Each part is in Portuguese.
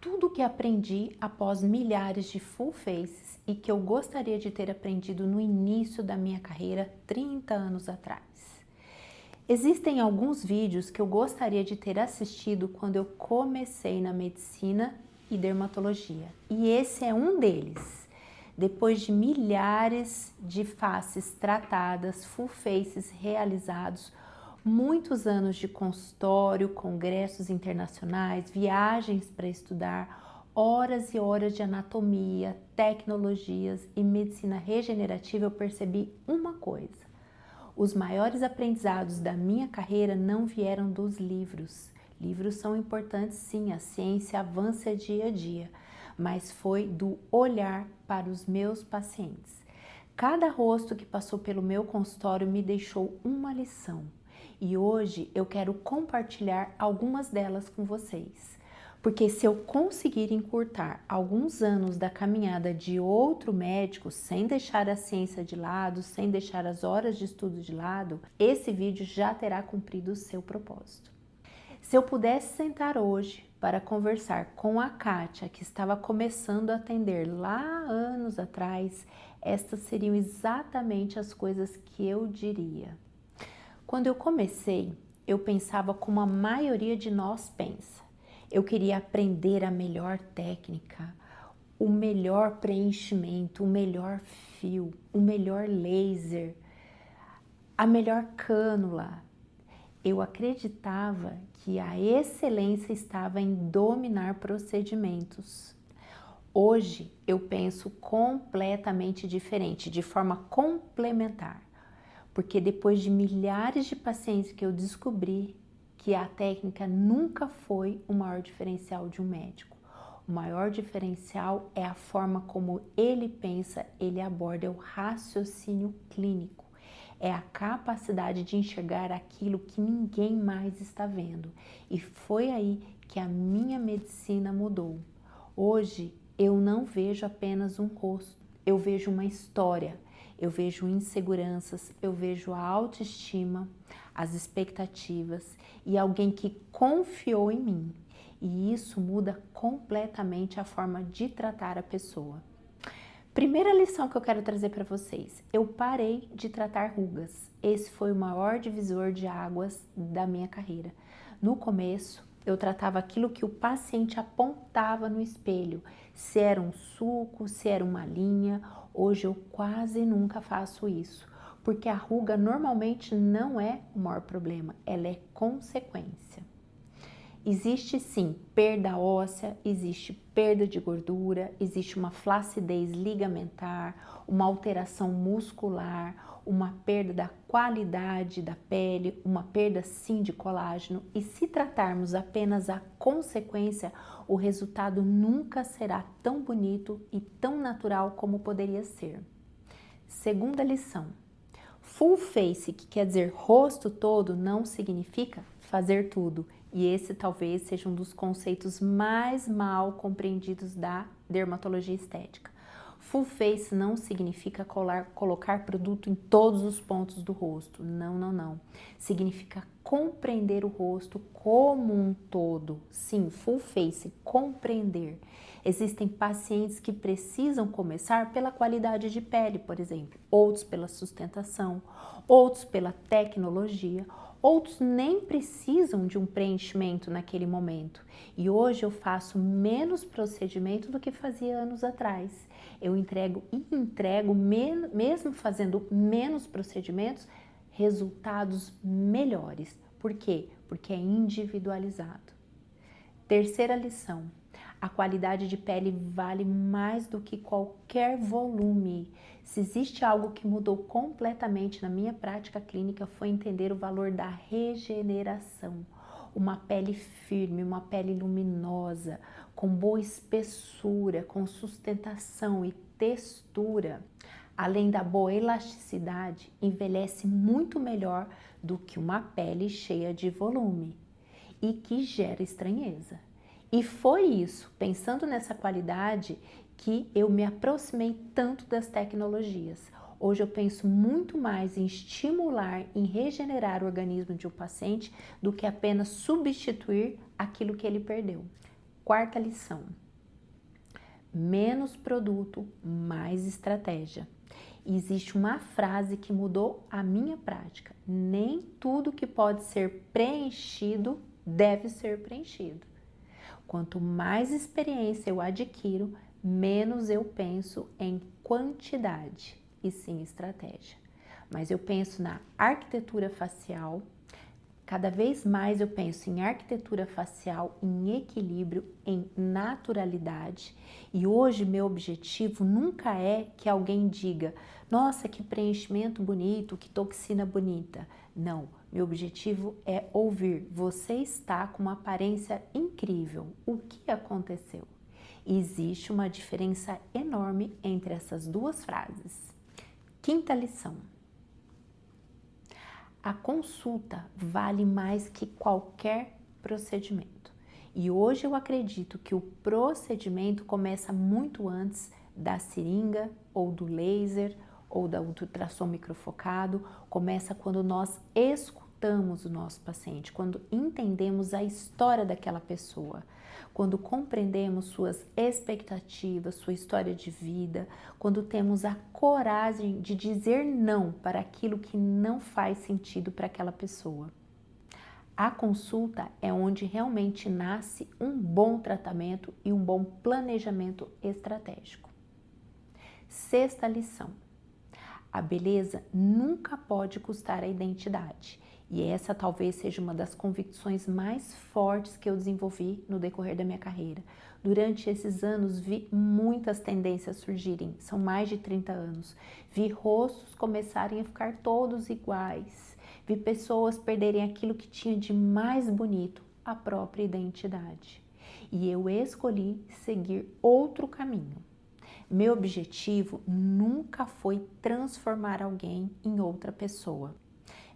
tudo o que aprendi após milhares de full faces e que eu gostaria de ter aprendido no início da minha carreira 30 anos atrás. Existem alguns vídeos que eu gostaria de ter assistido quando eu comecei na medicina e dermatologia, e esse é um deles. Depois de milhares de faces tratadas, full faces realizados, muitos anos de consultório, congressos internacionais, viagens para estudar, horas e horas de anatomia, tecnologias e medicina regenerativa, eu percebi uma coisa: os maiores aprendizados da minha carreira não vieram dos livros. Livros são importantes sim, a ciência avança dia a dia, mas foi do olhar para os meus pacientes. Cada rosto que passou pelo meu consultório me deixou uma lição e hoje eu quero compartilhar algumas delas com vocês. Porque se eu conseguir encurtar alguns anos da caminhada de outro médico, sem deixar a ciência de lado, sem deixar as horas de estudo de lado, esse vídeo já terá cumprido o seu propósito. Se eu pudesse sentar hoje para conversar com a Kátia, que estava começando a atender lá anos atrás, estas seriam exatamente as coisas que eu diria. Quando eu comecei, eu pensava como a maioria de nós pensa. Eu queria aprender a melhor técnica, o melhor preenchimento, o melhor fio, o melhor laser, a melhor cânula. Eu acreditava que a excelência estava em dominar procedimentos. Hoje eu penso completamente diferente, de forma complementar, porque depois de milhares de pacientes que eu descobri que a técnica nunca foi o maior diferencial de um médico. O maior diferencial é a forma como ele pensa, ele aborda, é o raciocínio clínico. É a capacidade de enxergar aquilo que ninguém mais está vendo. E foi aí que a minha medicina mudou. Hoje eu não vejo apenas um rosto, eu vejo uma história. Eu vejo inseguranças, eu vejo a autoestima, as expectativas e alguém que confiou em mim. E isso muda completamente a forma de tratar a pessoa. Primeira lição que eu quero trazer para vocês: eu parei de tratar rugas. Esse foi o maior divisor de águas da minha carreira. No começo, eu tratava aquilo que o paciente apontava no espelho, se era um sulco, se era uma linha. Hoje eu quase nunca faço isso, porque a ruga normalmente não é o maior problema, ela é consequência. Existe sim perda óssea, existe perda de gordura, existe uma flacidez ligamentar, uma alteração muscular, uma perda da qualidade da pele, uma perda sim de colágeno, e se tratarmos apenas a consequência, o resultado nunca será tão bonito e tão natural como poderia ser. Segunda lição: full face, que quer dizer rosto todo, não significa fazer tudo. E esse talvez seja um dos conceitos mais mal compreendidos da dermatologia estética. Full face não significa colocar produto em todos os pontos do rosto. Não, não, não. Significa compreender o rosto como um todo. Sim, full face, compreender. Existem pacientes que precisam começar pela qualidade de pele, por exemplo, outros pela sustentação, outros pela tecnologia, outros nem precisam de um preenchimento naquele momento. E hoje eu faço menos procedimento do que fazia anos atrás. Eu entrego, mesmo fazendo menos procedimentos, resultados melhores. Por quê? Porque é individualizado. Terceira lição: a qualidade de pele vale mais do que qualquer volume. Se existe algo que mudou completamente na minha prática clínica, foi entender o valor da regeneração. Uma pele firme, uma pele luminosa, com boa espessura, com sustentação e textura, além da boa elasticidade, envelhece muito melhor do que uma pele cheia de volume e que gera estranheza. E foi isso, pensando nessa qualidade, que eu me aproximei tanto das tecnologias. Hoje eu penso muito mais em estimular, em regenerar o organismo de um paciente do que apenas substituir aquilo que ele perdeu. Quarta lição: menos produto, mais estratégia. E existe uma frase que mudou a minha prática: nem tudo que pode ser preenchido deve ser preenchido. Quanto mais experiência eu adquiro, menos eu penso em quantidade e sim estratégia. Mas eu penso na arquitetura facial. Cada vez mais eu penso em arquitetura facial, em equilíbrio, em naturalidade. E hoje meu objetivo nunca é que alguém diga: nossa, que preenchimento bonito, que toxina bonita. Não, meu objetivo é ouvir: você está com uma aparência incrível. O que aconteceu? E existe uma diferença enorme entre essas duas frases. Quinta lição: a consulta vale mais que qualquer procedimento. E hoje eu acredito que o procedimento começa muito antes da seringa ou do laser ou do ultrassom microfocado. Começa quando nós escutamos o nosso paciente, quando entendemos a história daquela pessoa, quando compreendemos suas expectativas, sua história de vida, quando temos a coragem de dizer não para aquilo que não faz sentido para aquela pessoa. A consulta é onde realmente nasce um bom tratamento e um bom planejamento estratégico. Sexta lição: a beleza nunca pode custar a identidade. E essa talvez seja uma das convicções mais fortes que eu desenvolvi no decorrer da minha carreira. Durante esses anos vi muitas tendências surgirem, são mais de 30 anos. Vi rostos começarem a ficar todos iguais. Vi pessoas perderem aquilo que tinha de mais bonito, a própria identidade. E eu escolhi seguir outro caminho. Meu objetivo nunca foi transformar alguém em outra pessoa.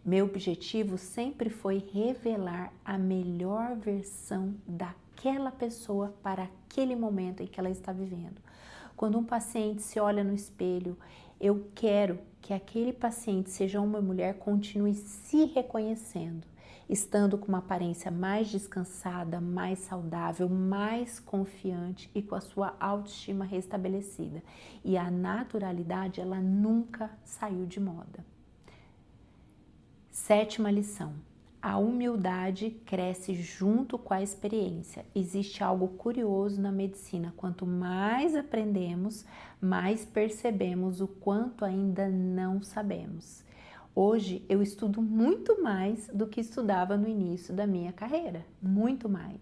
Meu objetivo sempre foi revelar a melhor versão daquela pessoa para aquele momento em que ela está vivendo. Quando um paciente se olha no espelho, eu quero que aquele paciente, seja uma mulher, continue se reconhecendo, estando com uma aparência mais descansada, mais saudável, mais confiante e com a sua autoestima restabelecida. E a naturalidade, ela nunca saiu de moda. Sétima lição: a humildade cresce junto com a experiência. Existe algo curioso na medicina: quanto mais aprendemos, mais percebemos o quanto ainda não sabemos. Hoje eu estudo muito mais do que estudava no início da minha carreira, muito mais.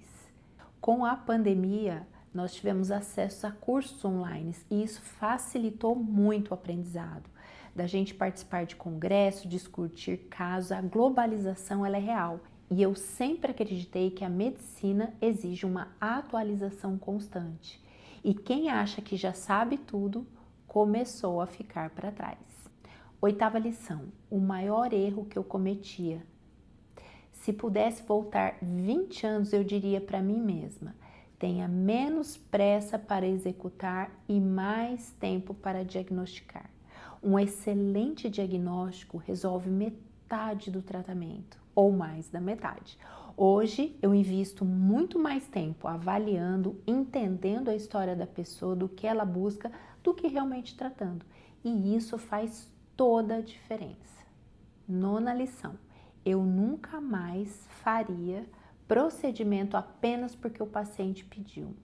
Com a pandemia, nós tivemos acesso a cursos online e isso facilitou muito o aprendizado. Da gente participar de congressos, discutir casos, a globalização ela é real. E eu sempre acreditei que a medicina exige uma atualização constante. E quem acha que já sabe tudo, começou a ficar para trás. Oitava lição: o maior erro que eu cometia. Se pudesse voltar 20 anos, eu diria para mim mesma: tenha menos pressa para executar e mais tempo para diagnosticar. Um excelente diagnóstico resolve metade do tratamento, ou mais da metade. Hoje eu invisto muito mais tempo avaliando, entendendo a história da pessoa, do que ela busca, do que realmente tratando. E isso faz toda a diferença. Nona lição: eu nunca mais faria procedimento apenas porque o paciente pediu.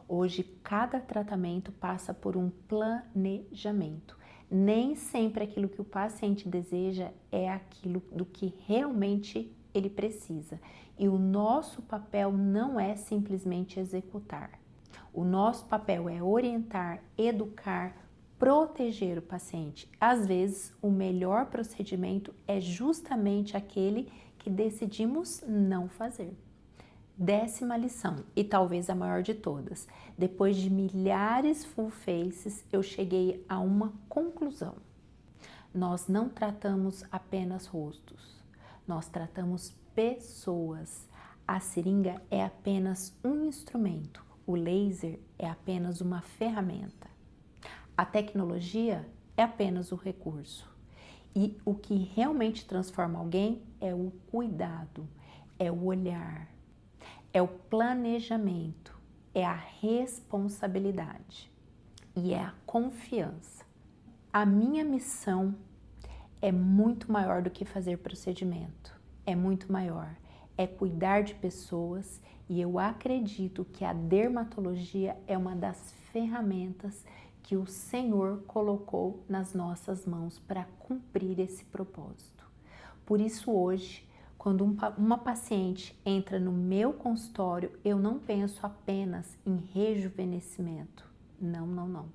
Hoje cada tratamento passa por um planejamento. Nem sempre aquilo que o paciente deseja é aquilo do que realmente ele precisa. E o nosso papel não é simplesmente executar. O nosso papel é orientar, educar, proteger o paciente. Às vezes, o melhor procedimento é justamente aquele que decidimos não fazer. Décima lição, e talvez a maior de todas: depois de milhares full faces, eu cheguei a uma conclusão. Nós não tratamos apenas rostos, nós tratamos pessoas. A seringa é apenas um instrumento, o laser é apenas uma ferramenta. A tecnologia é apenas o recurso. E o que realmente transforma alguém é o cuidado, é o olhar, é o planejamento, é a responsabilidade e é a confiança. A minha missão é muito maior do que fazer procedimento, é muito maior, é cuidar de pessoas e eu acredito que a dermatologia é uma das ferramentas que o Senhor colocou nas nossas mãos para cumprir esse propósito. Por isso hoje, quando uma paciente entra no meu consultório, eu não penso apenas em rejuvenescimento, não.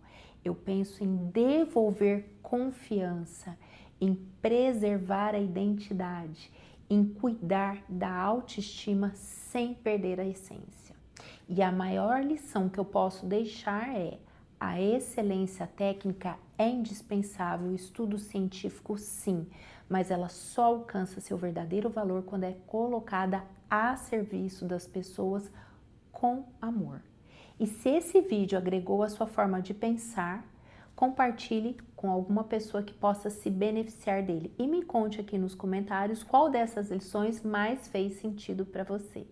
Eu penso em devolver confiança, em preservar a identidade, em cuidar da autoestima sem perder a essência. E a maior lição que eu posso deixar é: a excelência técnica é indispensável, o estudo científico sim, mas ela só alcança seu verdadeiro valor quando é colocada a serviço das pessoas com amor. E se esse vídeo agregou a sua forma de pensar, compartilhe com alguma pessoa que possa se beneficiar dele e me conte aqui nos comentários qual dessas lições mais fez sentido para você.